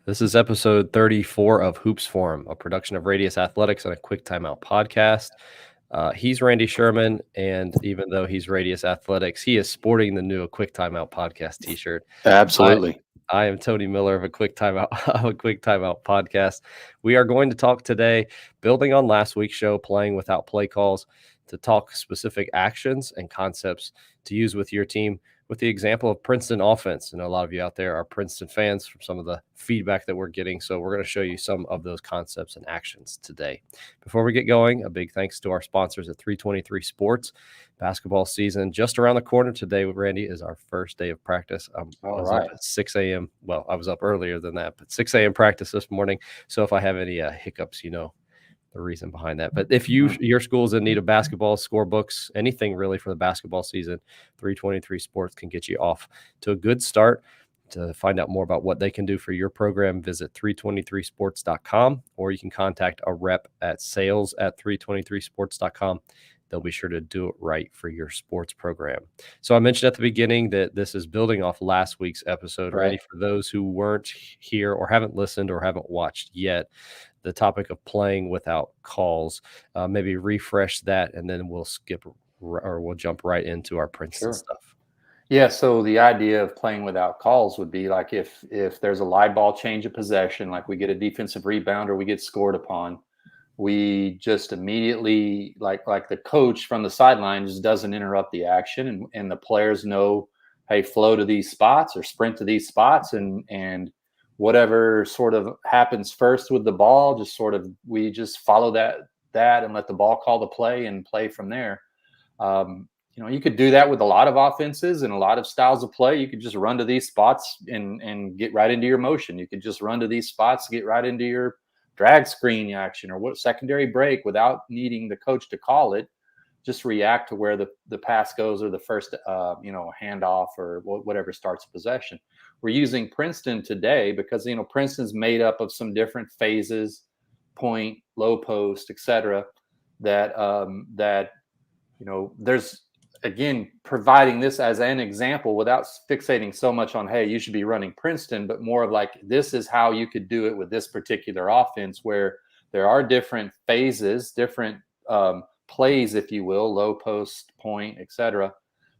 This is episode 34 of Hoops Forum, a production of Radius Athletics and a Quick Timeout podcast. He's Randy Sherman, and even though he's Radius Athletics, he is sporting the new Quick Timeout podcast T-shirt. Absolutely. I am Tony Miller of a Quick Timeout, podcast. We are going to talk today, building on last week's show, playing without play calls, to talk specific actions and concepts to use with your team, with the example of Princeton offense. And a lot of you out there are Princeton fans from some of the feedback that we're getting. So we're going to show you some of those concepts and actions today. Before we get going, a big thanks to our sponsors at 323 Sports. Basketball season just around the corner. Today, Randy, is our first day of practice. I was up at 6 a.m. Well, I was up earlier than that, but 6 a.m. practice this morning. So if I have any hiccups, you know the reason behind that. But if your school's in need of basketball score books, anything really for the basketball season, 323 Sports can get you off to a good start. To find out more about what they can do for your program, visit 323sports.com, or you can contact a rep at sales@323sports.com. They'll be sure to do it right for your sports program. So I mentioned at the beginning that this is building off last week's episode. Right. Ready for those who weren't here or haven't listened or haven't watched yet, the topic of playing without calls. Maybe refresh that, and then we'll we'll jump right into our Princeton stuff. Yeah, so the idea of playing without calls would be like if there's a live ball change of possession, like we get a defensive rebound or we get scored upon, we just immediately, like the coach from the sideline just doesn't interrupt the action, and the players know, hey, flow to these spots or sprint to these spots, and whatever sort of happens first with the ball, we just follow that and let the ball call the play and play from there. You could do that with a lot of offenses and a lot of styles of play. You could just run to these spots and get right into your motion. You could just run to these spots, get right into your drag screen action or what secondary break without needing the coach to call it. Just react to where the pass goes or the first, handoff or whatever starts possession. We're using Princeton today because, Princeton's made up of some different phases, point, low post, etc. That there's, again, providing this as an example without fixating so much on, hey, you should be running Princeton, but more of like, this is how you could do it with this particular offense, where there are different phases, different plays, if you will, low post, point, etc.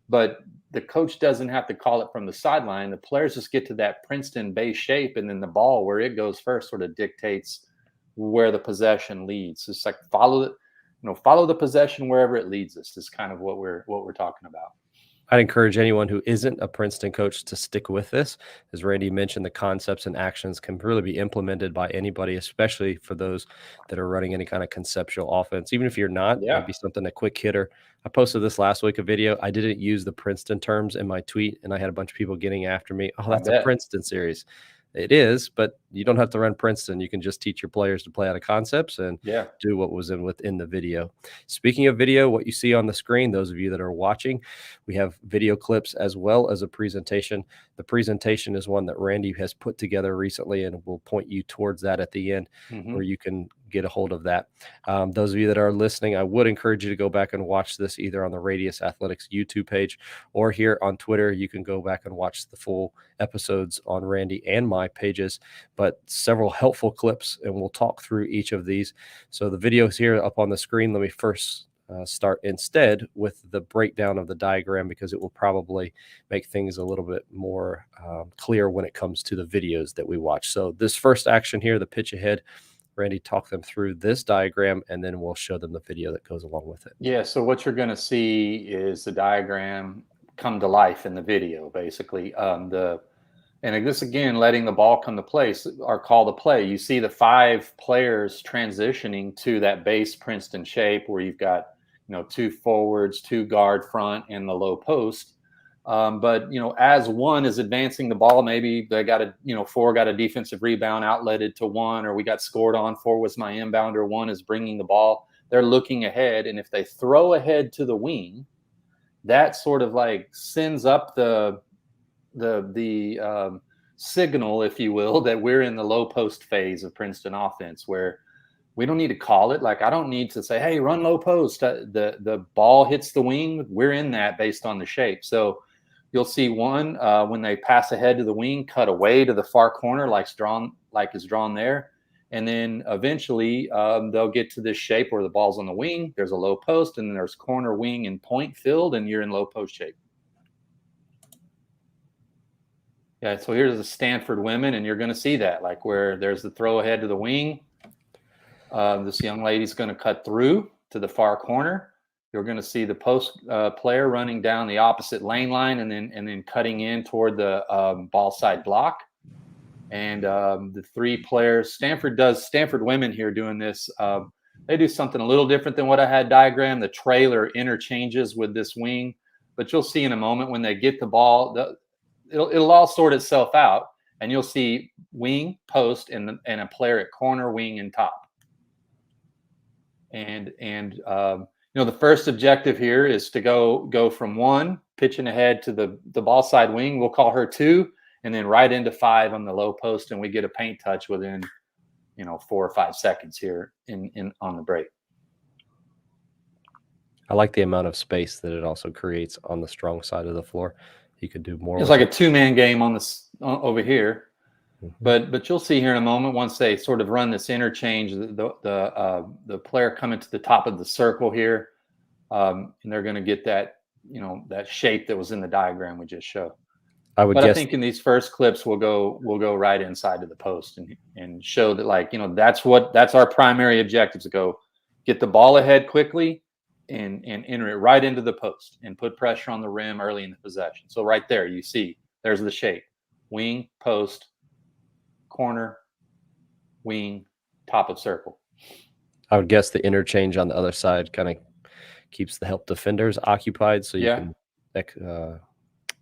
But the coach doesn't have to call it from the sideline. The players just get to that Princeton base shape, and then the ball, where it goes first, sort of dictates where the possession leads. It's like follow the possession wherever it leads us is kind of what we're talking about. I'd encourage anyone who isn't a Princeton coach to stick with this. As Randy mentioned, the concepts and actions can really be implemented by anybody, especially for those that are running any kind of conceptual offense. Even if you're not, maybe something, a quick hitter. I posted this last week, a video. I didn't use the Princeton terms in my tweet, and I had a bunch of people getting after me. Oh, that's a Princeton series. It is, but you don't have to run Princeton. You can just teach your players to play out of concepts and do what was within the video. Speaking of video, what you see on the screen, those of you that are watching, we have video clips as well as a presentation. The presentation is one that Randy has put together recently, and we'll point you towards that at the end where you can get a hold of that. Those of you that are listening, I would encourage you to go back and watch this either on the Radius Athletics YouTube page or here on Twitter. You can go back and watch the full episodes on Randy and my pages, but several helpful clips, and we'll talk through each of these. So the videos here up on the screen, let me first start instead with the breakdown of the diagram, because it will probably make things a little bit more clear when it comes to the videos that we watch. So this first action here, the pitch ahead, Randy, talk them through this diagram, and then we'll show them the video that goes along with it. Yeah, so what you're going to see is the diagram come to life in the video, basically. And this, again, letting the ball come to place or call the play. You see the 5 players transitioning to that base Princeton shape where you've got, 2 forwards, 2 guard front, and the low post. But as one is advancing the ball, maybe they got 4 got a defensive rebound outletted to 1, or we got scored on, 4 was my inbounder, 1 is bringing the ball. They're looking ahead, and if they throw ahead to the wing, that sort of like sends up the signal, if you will, that we're in the low post phase of Princeton offense, where we don't need to call it. Like, I don't need to say, hey, run low post. The ball hits the wing. We're in that based on the shape. So you'll see one when they pass ahead to the wing, cut away to the far corner, like like is drawn there. And then eventually they'll get to this shape where the ball's on the wing. There's a low post, and then there's corner, wing, and point filled, and you're in low post shape. Yeah, so here's the Stanford Women, and you're going to see that, like where there's the throw ahead to the wing. This young lady's going to cut through to the far corner. You're going to see the post player running down the opposite lane line, and then cutting in toward the ball side block. And the three players, Stanford Women here doing this. They do something a little different than what I had diagrammed. The trailer interchanges with this wing, but you'll see in a moment when they get the ball, it'll all sort itself out, and you'll see wing, post, and a player at corner, wing, and top. And the first objective here is to go from 1, pitching ahead to the ball side wing. We'll call her 2, and then right into 5 on the low post, and we get a paint touch within 4 or 5 seconds here on the break. I like the amount of space that it also creates on the strong side of the floor. You could do more. It's like a 2-man game over here. Mm-hmm. But you'll see here in a moment, once they sort of run this interchange, the player coming to the top of the circle here, and they're going to get that that shape that was in the diagram we just showed. I think in these first clips we'll go right inside to the post and show that that's our primary objective, to go get the ball ahead quickly and enter it right into the post and put pressure on the rim early in the possession. So right there you see there's the shape: wing, post, corner, wing, top of circle. I would guess the interchange on the other side kind of keeps the help defenders occupied, so you can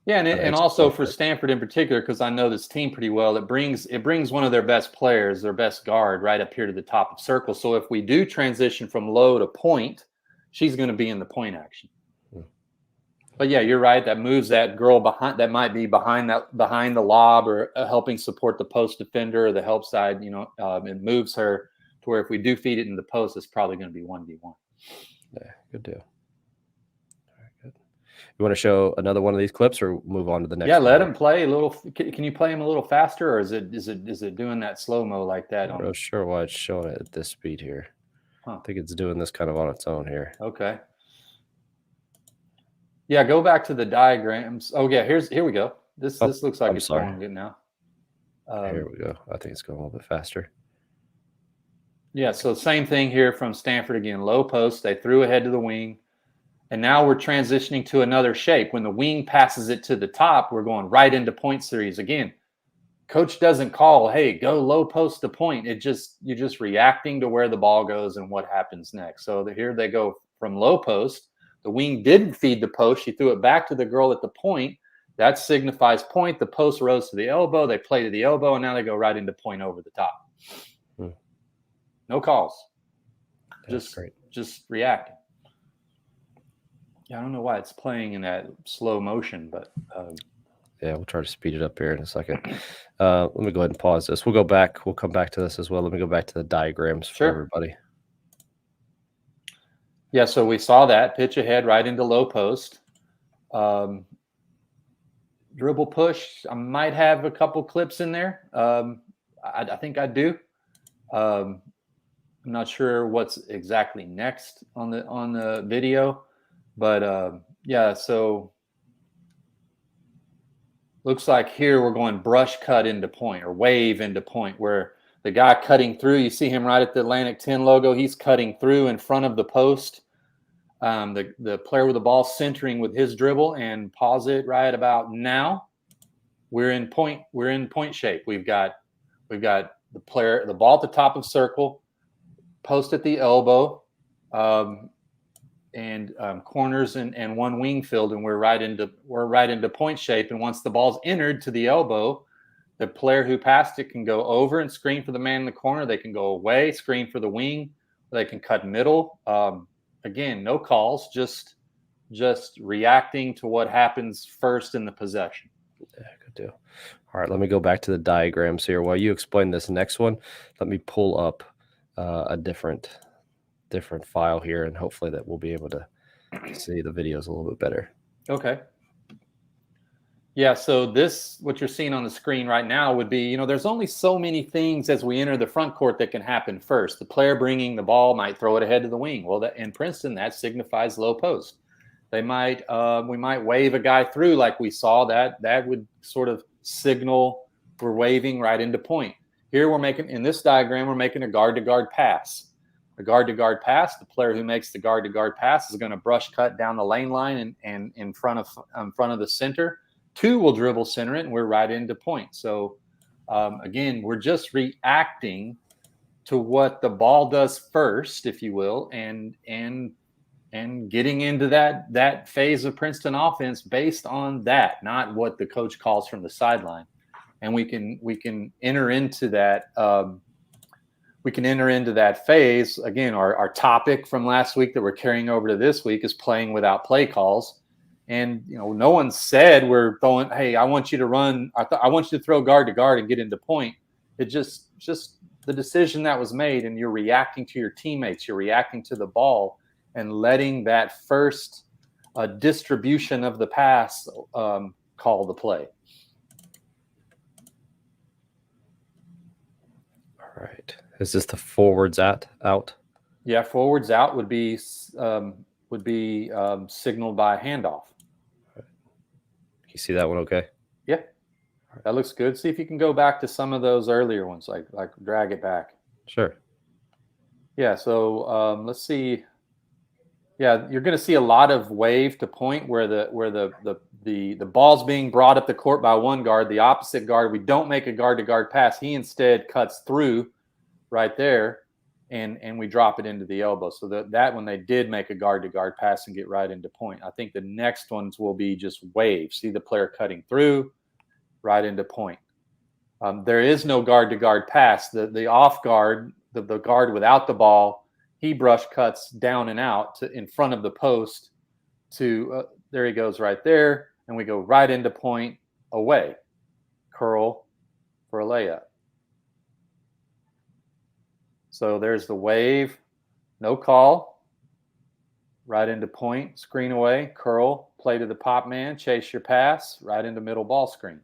and also for Stanford in particular, because I know this team pretty well, it brings one of their best players, their best guard, right up here to the top of circle. So if we do transition from low to point, she's going to be in the point action. But yeah, you're right. That moves that girl behind. That might be behind the lob, or helping support the post defender, or the help side. It moves her to where if we do feed it in the post, it's probably going to be 1v1. Yeah, good deal. All right, good. You want to show another one of these clips, or move on to the next? Yeah, let them play a little. Can you play them a little faster, or is it doing that slow mo like that? I'm not sure why it's showing it at this speed here. I think it's doing this kind of on its own here. Okay. Yeah, go back to the diagrams. Oh yeah, here we go. This looks like it's going good now. Here we go. I think it's going a little bit faster. Yeah, so same thing here from Stanford again. Low post, they threw ahead to the wing, and now we're transitioning to another shape. When the wing passes it to the top, we're going right into point series again. Coach doesn't call, hey, go low post to point. You're just reacting to where the ball goes and what happens next. So here they go from low post. The wing didn't feed the post. She threw it back to the girl at the point. That signifies point. The post rose to the elbow. They play to the elbow, and now they go right into point over the top. No calls. That's great. Just reacting. Yeah, I don't know why it's playing in that slow motion, but yeah, we'll try to speed it up here in a second. Let me go ahead and pause this. We'll go back. We'll come back to this as well. Let me go back to the diagrams for everybody. Yeah, so we saw that pitch ahead right into low post. Dribble push. I might have a couple clips in there. I think I do. I'm not sure what's exactly next on the video, but yeah. So looks like here we're going brush cut into point, or wave into point, where the guy cutting through, you see him right at the Atlantic 10 logo. He's cutting through in front of the post. The player with the ball centering with his dribble, and pause it right about now. We're in point shape. We've got the ball at the top of circle, post at the elbow, and corners and one wing filled, and we're right into point shape. And once the ball's entered to the elbow, the player who passed it can go over and screen for the man in the corner. They can go away, screen for the wing. They can cut middle. Again, no calls, just reacting to what happens first in the possession. Yeah, good deal. All right, let me go back to the diagrams here. While you explain this next one, let me pull up a different file here, and hopefully that we'll be able to see the videos a little bit better. Okay. Yeah, so what you're seeing on the screen right now would be, there's only so many things as we enter the front court that can happen first. The player bringing the ball might throw it ahead to the wing. Well, in Princeton, that signifies low post. We might wave a guy through like we saw. That would sort of signal we're waving right into point. Here in this diagram, we're making a guard-to-guard pass. A guard-to-guard pass, the player who makes the guard-to-guard pass is going to brush cut down the lane line and in front of the center. Two will dribble center it, and we're right into point. So again, we're just reacting to what the ball does first, if you will, and getting into that phase of Princeton offense based on that, not what the coach calls from the sideline. And we can enter into that. We can enter into that phase. Again, our topic from last week that we're carrying over to this week is playing without play calls. And no one said we're throwing. Hey, I want you to run. I want you to throw guard to guard and get into point. It just the decision that was made, and you're reacting to your teammates. You're reacting to the ball and letting that first distribution of the pass call the play. All right. Is this the forwards out? Yeah, forwards out would be signaled by handoff. You see that one okay? Yeah, that looks good. See if you can go back to some of those earlier ones, like drag it back. Sure. Yeah, so let's see. Yeah, you're going to see a lot of wave to point where the ball's being brought up the court by one guard, the opposite guard. We don't make a guard-to-guard pass. He instead cuts through right there, and we drop it into the elbow. So that when they did make a guard-to-guard pass and get right into point. I think the next ones will be just wave. See the player cutting through, right into point. There is no guard-to-guard pass. The off guard, the guard without the ball, he brush cuts down and out in front of the post to there he goes right there, and we go right into point away. Curl for a layup. So there's the wave, no call, right into point, screen away, curl, play to the pop man, chase your pass, right into middle ball screen.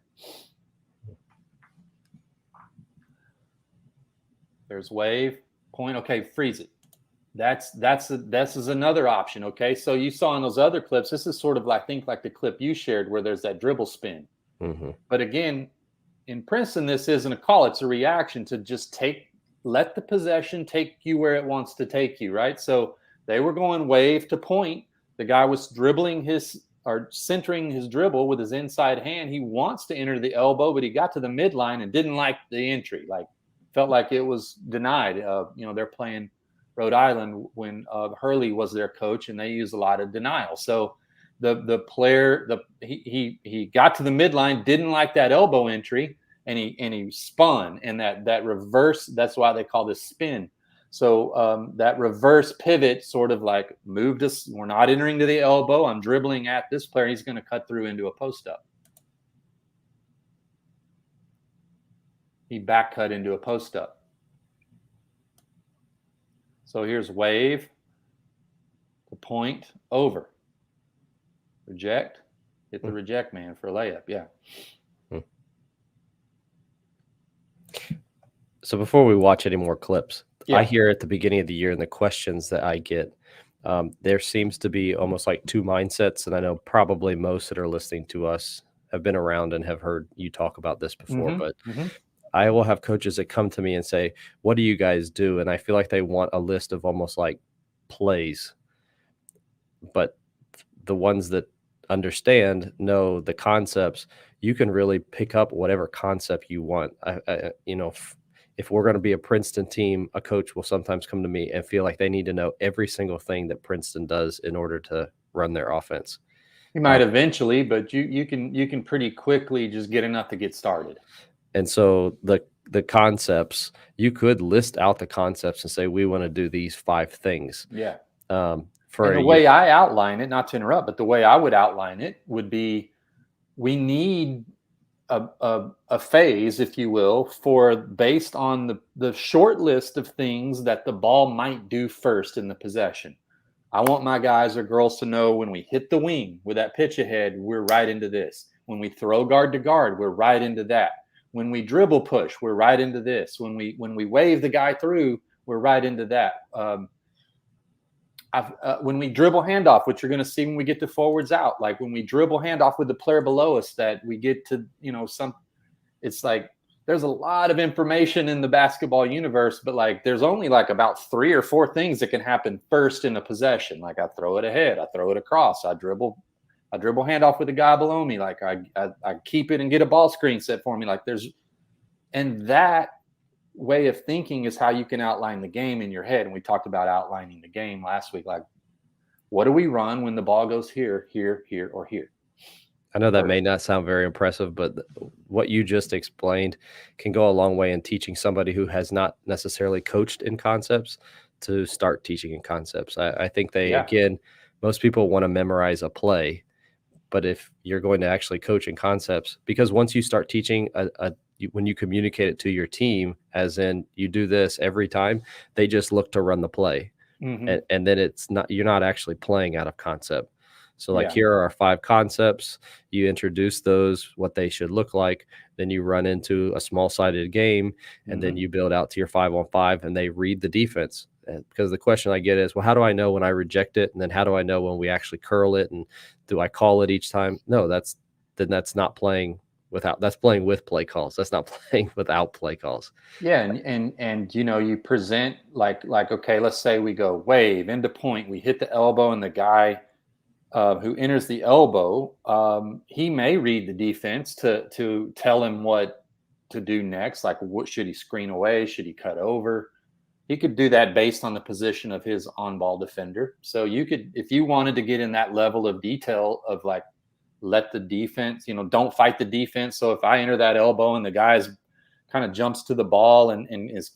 There's wave, point, okay, freeze it. This is another option, okay? So you saw in those other clips, this is sort of like the clip you shared where there's that dribble spin. Mm-hmm. But again, in Princeton, this isn't a call, it's a reaction to just let the possession take you where it wants to take you, right? So they were going wave to point. The guy was centering his dribble with his inside hand. He wants to enter the elbow, but he got to the midline and didn't like the entry. Felt like it was denied. They're playing Rhode Island when Hurley was their coach, and they use a lot of denial. So the player, he got to the midline, didn't like that elbow entry, and he spun, and that reverse, that's why they call this spin. So that reverse pivot sort of like moved us. We're not entering to the elbow. I'm dribbling at this player. He's going to cut through into a post up. He back cut into a post up. So here's wave, the point, over. Reject, hit the reject man for a layup. Yeah. So before we watch any more clips, I hear at the beginning of the year and the questions that I get, there seems to be almost like two mindsets. And I know probably most that are listening to us have been around and have heard you talk about this before, but I will have coaches that come to me and say, what do you guys do? And I feel like they want a list of almost like plays, but the ones that understand know the concepts. You can really pick up whatever concept you want. If we're going to be a Princeton team, a coach will sometimes come to me and feel like they need to know every single thing that Princeton does in order to run their offense. You might eventually, but you can pretty quickly just get enough to get started. And so the concepts, you could list out the concepts and say, we want to do these 5 things. Yeah. And the way I outline it, not to interrupt, but the way I would outline it would be, we need a phase, if you will, based on the short list of things that the ball might do first in the possession. I want my guys or girls to know when we hit the wing with that pitch ahead, we're right into this. When we throw guard to guard, we're right into that. When we dribble push, we're right into this. When we wave the guy through, we're right into that. When we dribble handoff, which you're going to see when we get to forwards out, like when we dribble handoff with the player below us, that we get to, it's like there's a lot of information in the basketball universe, but like there's only like about 3 or 4 things that can happen first in a possession. Like I throw it ahead, I throw it across, I dribble handoff with the guy below me, like I keep it and get a ball screen set for me. Like and that way of thinking is how you can outline the game in your head. And we talked about outlining the game last week. Like, what do we run when the ball goes here, here, here, or here? I know that may not sound very impressive, but what you just explained can go a long way in teaching somebody who has not necessarily coached in concepts to start teaching in concepts. I think again, most people want to memorize a play, but if you're going to actually coach in concepts, because once you start teaching when you communicate it to your team, as in you do this every time, they just look to run the play. And then you're not actually playing out of concept. So like here are our 5 concepts. You introduce those, what they should look like. Then you run into a small-sided game, and then you build out to your 5-on-5, and they read the defense. Because the question I get is, well, how do I know when I reject it? And then how do I know when we actually curl it? And do I call it each time? No, that's not playing without. That's playing with play calls. That's not playing without play calls. Yeah, and you present like okay, let's say we go wave into point. We hit the elbow, and the guy who enters the elbow, he may read the defense to tell him what to do next. Like, what should he screen away? Should he cut over? He could do that based on the position of his on-ball defender. So you could, if you wanted to get in that level of detail of like, let the defense, don't fight the defense. So if I enter that elbow and the guy's kind of jumps to the ball and is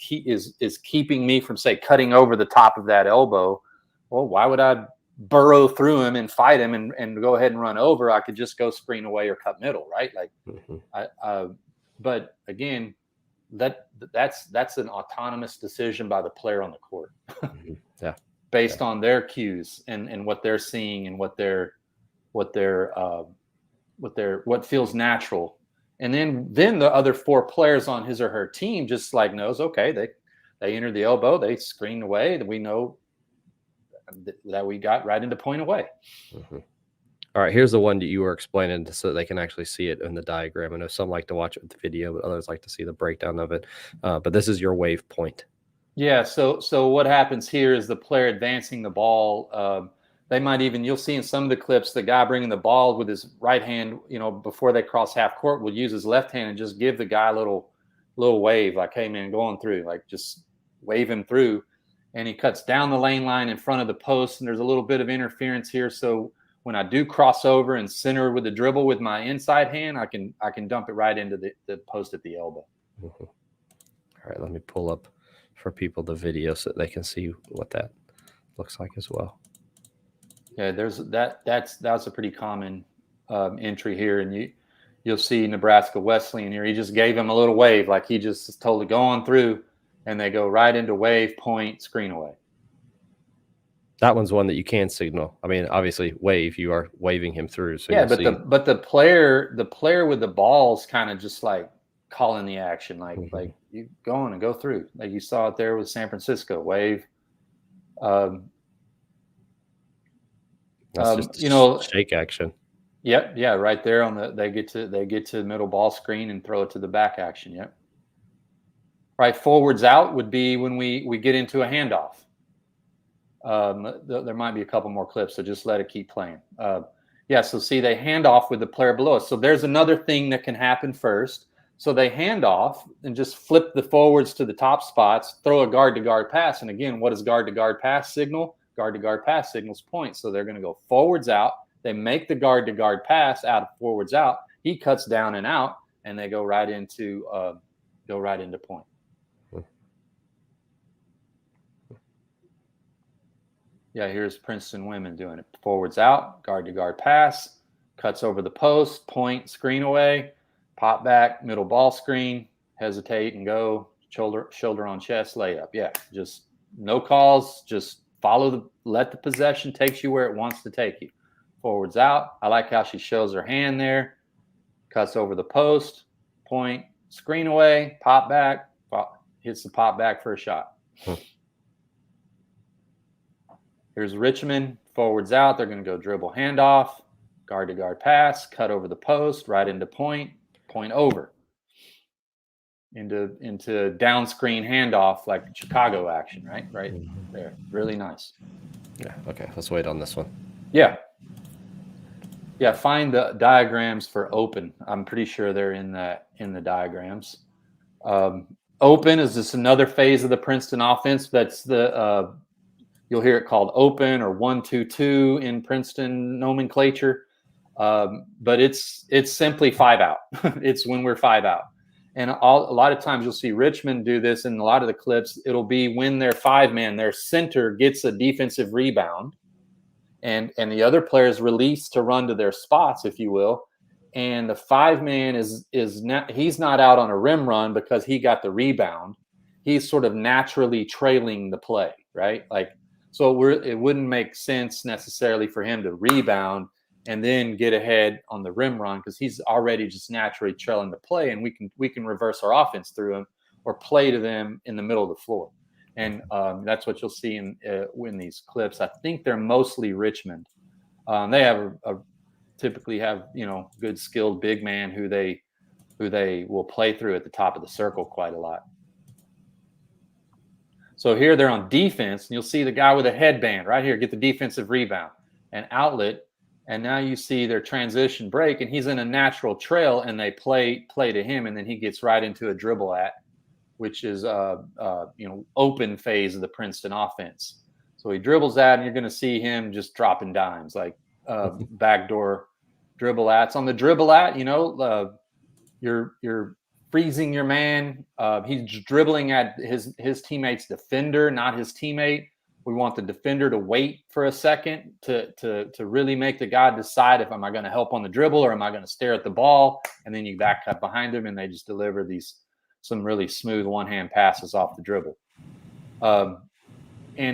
keeping me from, say, cutting over the top of that elbow, well, why would I burrow through him and fight him and go ahead and run over? I could just go screen away or cut middle, right? Like, but again, that's an autonomous decision by the player on the court. Based on their cues and what they're seeing and what feels natural. And then the other 4 players on his or her team just like knows, okay, they entered the elbow, they screened away, that we know that we got right into point away. All right, here's the one that you were explaining so they can actually see it in the diagram. I know some like to watch it with the video, but others like to see the breakdown of it. But this is your wave point. Yeah, so what happens here is the player advancing the ball. They might even, you'll see in some of the clips, the guy bringing the ball with his right hand, before they cross half court, will use his left hand and just give the guy a little wave, like, hey, man, going through, like just wave him through. And he cuts down the lane line in front of the post, and there's a little bit of interference here. So when I do cross over and center with the dribble with my inside hand, I can dump it right into the post at the elbow. All right, let me pull up for people the video so that they can see what that looks like as well. Yeah, that's a pretty common entry here, and you'll see Nebraska Wesleyan here. He just gave him a little wave, like he just told to go on through, and they go right into wave, point, screen away. That one's one that you can signal. I mean, obviously, wave, you are waving him through. So yeah, but the player with the ball's kind of just like calling the action, like you go on and go through, like you saw it there with San Francisco wave. That's just shake action. Yep, yeah, right there on they get to middle ball screen and throw it to the back action. Yep. Right, forwards out would be when we get into a handoff. There might be a couple more clips, so just let it keep playing. So see, they hand off with the player below us. So there's another thing that can happen first. So they hand off and just flip the forwards to the top spots, throw a guard-to-guard pass. And again, what does guard-to-guard pass signal? Guard-to-guard pass signals point. So they're going to go forwards out. They make the guard-to-guard pass out of forwards out. He cuts down and out, and they go right into point. Yeah, here's Princeton Women doing it. Forwards out, guard-to-guard pass, cuts over the post, point, screen away, pop back, middle ball screen, hesitate and go, shoulder on chest, layup. Yeah, just no calls, just let the possession takes you where it wants to take you. Forwards out. I like how she shows her hand there. cuts over the post, point, screen away, pop back, hits the pop back for a shot. Here's Richmond, forwards out. They're going to go dribble handoff, guard to guard pass, cut over the post, right into point, point over. Into down screen handoff, like Chicago action, right there. Really nice. Yeah. Okay. Let's wait on this one. Yeah. Find the diagrams for open. I'm pretty sure they're in the diagrams. Open is just another phase of the Princeton offense. That's the you'll hear it called open or 1-2-2 in Princeton nomenclature. But it's simply 5 out. It's when we're 5 out. And a lot of times you'll see Richmond do this in a lot of the clips. It'll be when their 5-man, their center, gets a defensive rebound, and the other players release to run to their spots, if you will. And the 5-man he's not out on a rim run because he got the rebound. He's sort of naturally trailing the play, right? Like, so it wouldn't make sense necessarily for him to rebound and then get ahead on the rim run because he's already just naturally trailing the play, and we can reverse our offense through him or play to them in the middle of the floor. And that's what you'll see in these clips. I think they're mostly Richmond. They typically have good skilled big man who they will play through at the top of the circle quite a lot. So here they're on defense, and you'll see the guy with a headband right here get the defensive rebound and outlet. And now you see their transition break, and he's in a natural trail, and they play to him, and then he gets right into a dribble at, which is open phase of the Princeton offense. So he dribbles at, and you're going to see him just dropping dimes, like backdoor dribble ats. On the dribble at, you're freezing your man. He's dribbling at his teammate's defender, not his teammate. We want the defender to wait for a second to really make the guy decide if am I going to help on the dribble or am I going to stare at the ball, and then you back cut behind him and they just deliver some really smooth one-hand passes off the dribble. And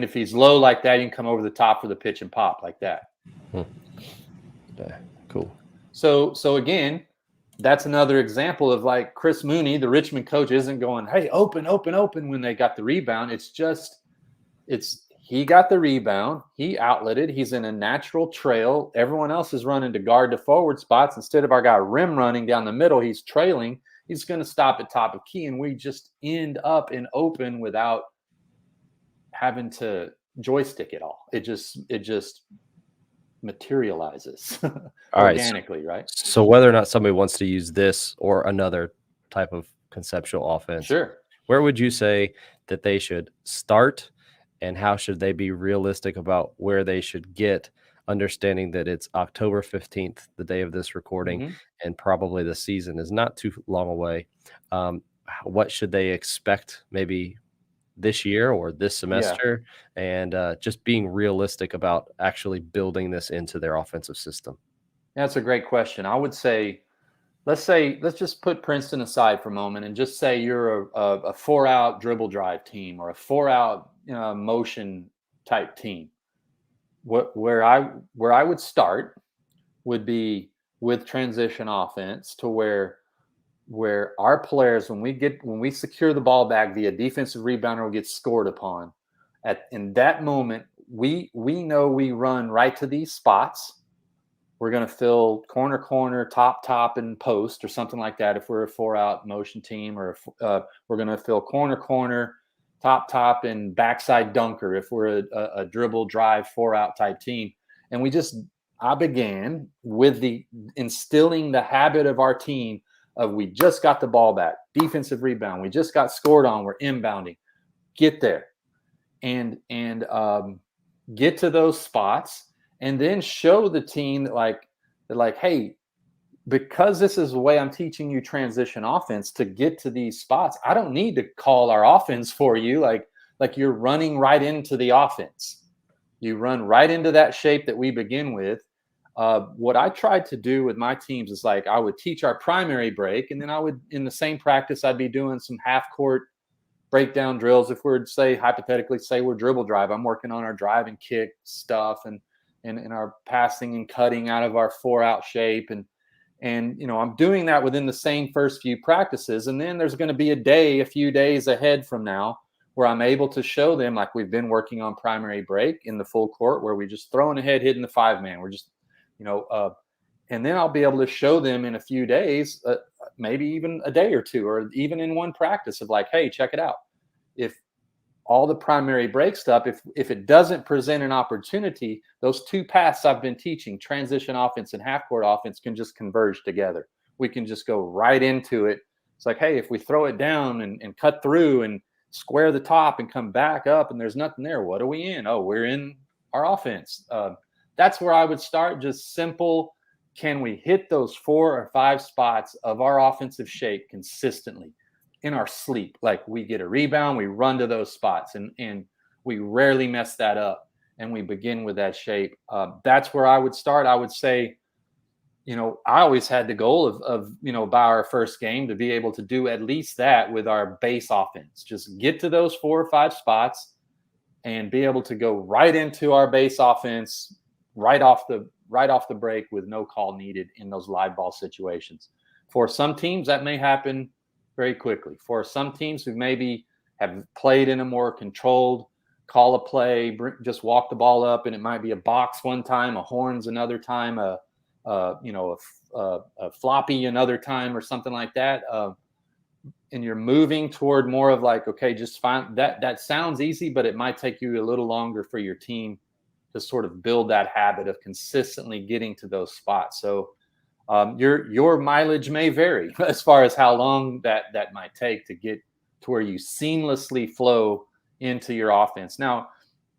if he's low like that, you can come over the top for the pitch and pop like that. Yeah, cool. So again, that's another example of like Chris Mooney, the Richmond coach, isn't going, hey, open, open, open when they got the rebound. He got the rebound. He outletted. He's in a natural trail. Everyone else is running to guard to forward spots. Instead of our guy rim running down the middle, he's trailing. He's going to stop at top of key, and we just end up in open without having to joystick it all. It just materializes organically, right? So whether or not somebody wants to use this or another type of conceptual offense, sure, where would you say that they should start? And how should they be realistic about where they should get, understanding that it's October 15th, the day of this recording, and probably the season is not too long away. What should they expect maybe this year or this semester? Yeah. And just being realistic about actually building this into their offensive system. That's a great question. I would say, let's just put Princeton aside for a moment and just say you're a 4-out dribble drive team or a 4-out motion type team. Where I would start would be with transition offense, to where our players, when we secure the ball back via defensive rebounder, will get scored upon. In that moment, we know we run right to these spots. We're going to fill corner, top, and post or something like that if we're a 4-out motion team, or we're going to fill corner, top, and backside dunker if we're a dribble drive 4-out type team. And I began with instilling the habit of our team of, we just got the ball back, defensive rebound, we just got scored on, we're inbounding, get there and get to those spots. And then show the team that hey, because this is the way I'm teaching you transition offense to get to these spots, I don't need to call our offense for you. Like you're running right into the offense. You run right into that shape that we begin with. What I tried to do with my teams is I would teach our primary break, and then I would, in the same practice, I'd be doing some half-court breakdown drills. If we're hypothetically we're dribble drive, I'm working on our drive and kick stuff and our passing and cutting out of our 4-out shape, and And, I'm doing that within the same first few practices. And then there's going to be a few days ahead from now, where I'm able to show them, like we've been working on primary break in the full court, where we just throwing ahead, hitting the 5-man. We're just, and then I'll be able to show them in a few days, maybe even a day or two, or even in one practice, of like, hey, check it out. If all the primary break stuff, if it doesn't present an opportunity, those two paths I've been teaching, transition offense and half court offense, can just converge together. We can just go right into it. It's like, hey, if we throw it down and cut through and square the top and come back up and there's nothing there, what are we in? Oh, we're in our offense. That's where I would start. Just simple. Can we hit those 4 or 5 spots of our offensive shape consistently in our sleep? Like, we get a rebound, we run to those spots, and we rarely mess that up. And we begin with that shape. That's where I would start. I would say, I always had the goal of by our first game, to be able to do at least that with our base offense. Just get to those 4 or 5 spots and be able to go right into our base offense right off the break, with no call needed in those live ball situations. For some teams, that may happen very quickly. For some teams who maybe have played in a more controlled, call a play, just walk the ball up, and it might be a box one time, a horns another time, a floppy another time, or something like that. And you're moving toward more of like, okay, just find that sounds easy, but it might take you a little longer for your team to sort of build that habit of consistently getting to those spots. So your mileage may vary as far as how long that might take to get to where you seamlessly flow into your offense. Now,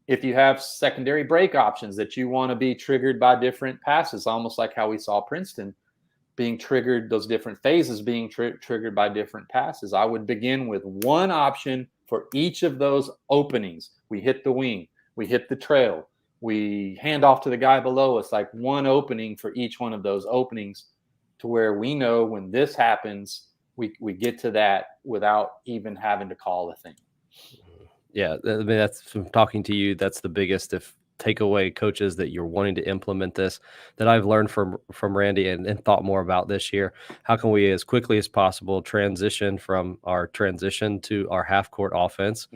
if you have secondary break options that you want to be triggered by different passes, almost like how we saw Princeton being triggered, those different phases being triggered by different passes, I would begin with one option for each of those openings. We hit the wing, we hit the trail, we hand off to the guy below us, like one opening for each one of those openings, to where we know when this happens, we get to that without even having to call a thing. Yeah, I mean, that's from talking to you. That's the biggest takeaway, coaches, that you're wanting to implement this, that I've learned from Randy and thought more about this year. How can we, as quickly as possible, transition from our transition to our half court offense,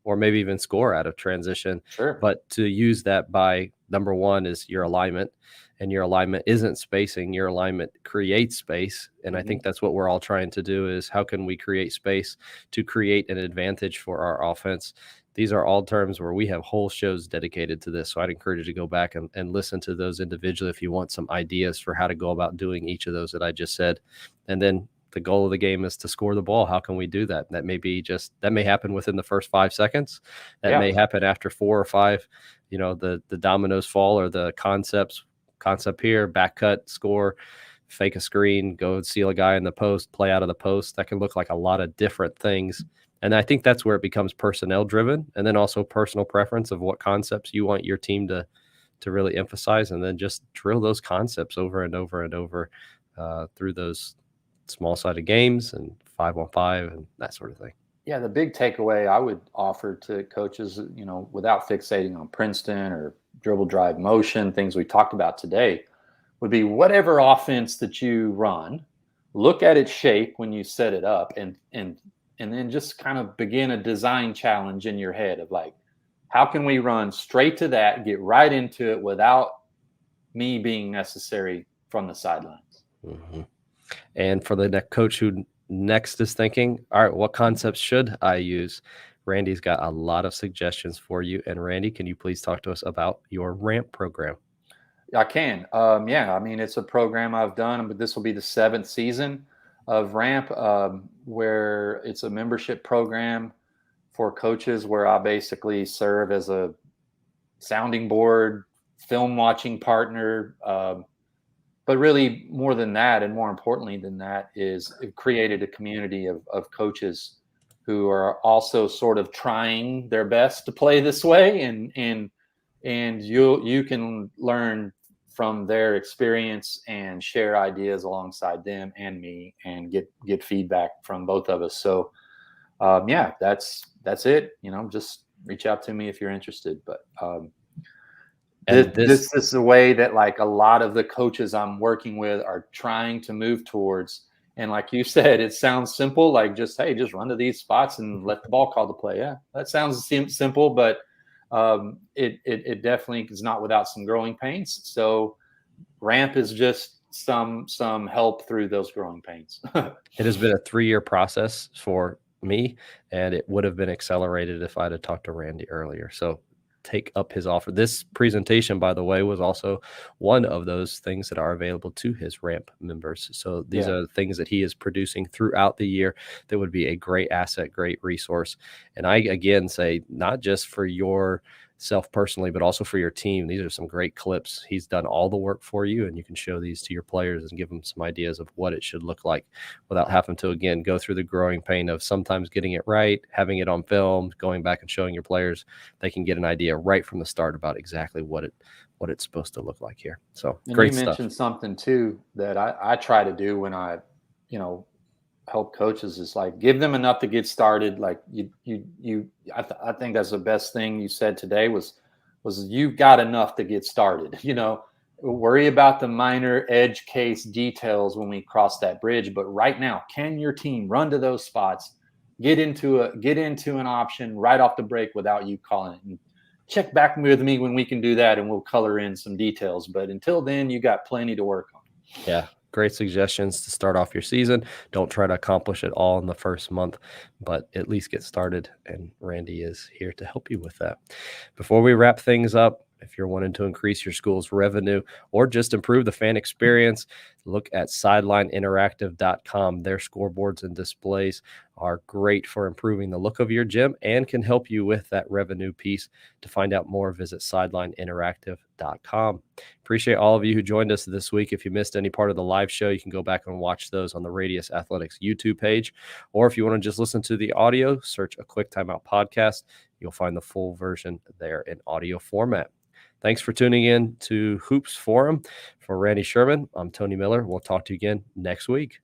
or maybe even score out of transition? Sure. But to use that by, number one is your alignment. And your alignment isn't spacing, your alignment creates space. And I think that's what we're all trying to do, is how can we create space to create an advantage for our offense? These are all terms where we have whole shows dedicated to this. So I'd encourage you to go back and listen to those individually if you want some ideas for how to go about doing each of those that I just said. And then the goal of the game is to score the ball. How can we do that? That may happen within the first 5 seconds. That may happen after 4 or 5, the dominoes fall, or the concept here, back cut, score, fake a screen, go seal a guy in the post, play out of the post. That can look like a lot of different things. And I think that's where it becomes personnel driven, and then also personal preference of what concepts you want your team to really emphasize, and then just drill those concepts over and over and over through those small sided games and 5-on-5 and that sort of thing. Yeah, the big takeaway I would offer to coaches, without fixating on Princeton or dribble drive motion, things we talked about today, would be whatever offense that you run, look at its shape when you set it up, and then just kind of begin a design challenge in your head of like, how can we run straight to that, get right into it without me being necessary from the sidelines. And for the coach who next is thinking, all right, what concepts should I use? Randy's got a lot of suggestions for you. And Randy, can you please talk to us about your RAMP program? I can. It's a program I've done, but this will be the 7th season of RAMP, where it's a membership program for coaches, where I basically serve as a sounding board, film watching partner. But really, more than that, and more importantly than that, is it created a community of coaches who are also sort of trying their best to play this way, and you can learn from their experience and share ideas alongside them and me, and get feedback from both of us. So that's it. Just reach out to me if you're interested. But And This is the way that like a lot of the coaches I'm working with are trying to move towards. And like you said, it sounds simple, like just hey, just run to these spots and let the ball call the play. Yeah, that sounds simple, but it definitely is not without some growing pains. So ramp is just some help through those growing pains. It has been a 3-year process for me, and it would have been accelerated if I'd have talked to Randy earlier. So take up his offer. This presentation, by the way, was also one of those things that are available to his ramp members. So these Yeah. are the things that he is producing throughout the year that would be a great asset, great resource. And I again say, not just for your self personally, but also for your team. These are some great clips. He's done all the work for you, and you can show these to your players and give them some ideas of what it should look like without having to, again, go through the growing pain of sometimes getting it right, having it on film, going back and showing your players. They can get an idea right from the start about exactly what it's supposed to look like here. So And you great stuff. mentioned something too that I try to do when I, you know, help coaches is like give them enough to get started. Like I think that's the best thing you said today was you got enough to get started. You know, worry about the minor edge case details when we cross that bridge. But right now, can your team run to those spots, get into an option right off the break without you calling it? And check back with me when we can do that, and we'll color in some details. But until then, you got plenty to work on. Yeah, great suggestions to start off your season. Don't try to accomplish it all in the first month, but at least get started. And Randy is here to help you with that. Before we wrap things up, if you're wanting to increase your school's revenue or just improve the fan experience, look at sidelineinteractive.com. Their scoreboards and displays are great for improving the look of your gym and can help you with that revenue piece. To find out more, visit sidelineinteractive.com. Appreciate all of you who joined us this week. If you missed any part of the live show, you can go back and watch those on the Radius Athletics YouTube page. Or if you want to just listen to the audio, search a Quick Timeout podcast. You'll find the full version there in audio format. Thanks for tuning in to Hoops Forum. For Randy Sherman, I'm Tony Miller. We'll talk to you again next week.